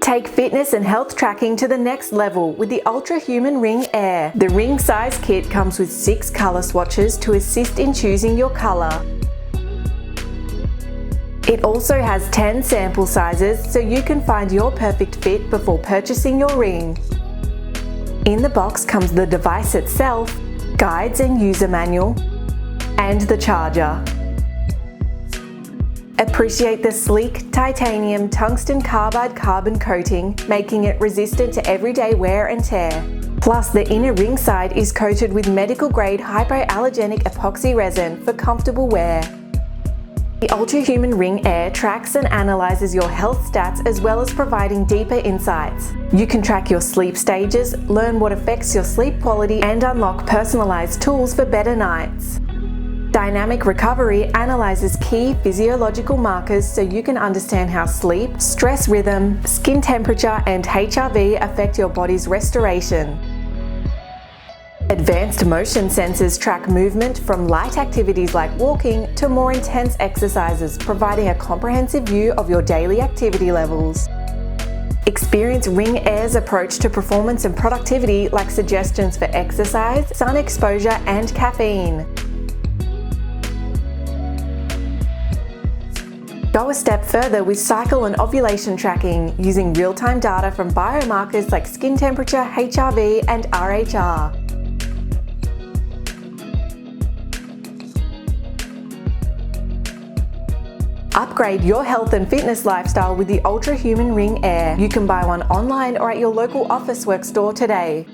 Take fitness and health tracking to the next level with the Ultrahuman Ring Air. The ring size kit comes with 6 colour swatches to assist in choosing your colour. It also has 10 sample sizes so you can find your perfect fit before purchasing your ring. In the box comes the device itself, guides and user manual, and the charger. Appreciate the sleek titanium tungsten carbide carbon coating, making it resistant to everyday wear and tear. Plus, the inner ring side is coated with medical-grade hypoallergenic epoxy resin for comfortable wear. The Ultrahuman Ring Air tracks and analyzes your health stats as well as providing deeper insights. You can track your sleep stages, learn what affects your sleep quality, and unlock personalized tools for better nights. Dynamic Recovery analyzes key physiological markers so you can understand how sleep, stress rhythm, skin temperature, and HRV affect your body's restoration. Advanced motion sensors track movement from light activities like walking to more intense exercises, providing a comprehensive view of your daily activity levels. Experience Ring Air's approach to performance and productivity, like suggestions for exercise, sun exposure, and caffeine. Go a step further with cycle and ovulation tracking, using real-time data from biomarkers like skin temperature, HRV, and RHR. Upgrade your health and fitness lifestyle with the Ultrahuman Ring Air. You can buy one online or at your local Officeworks store today.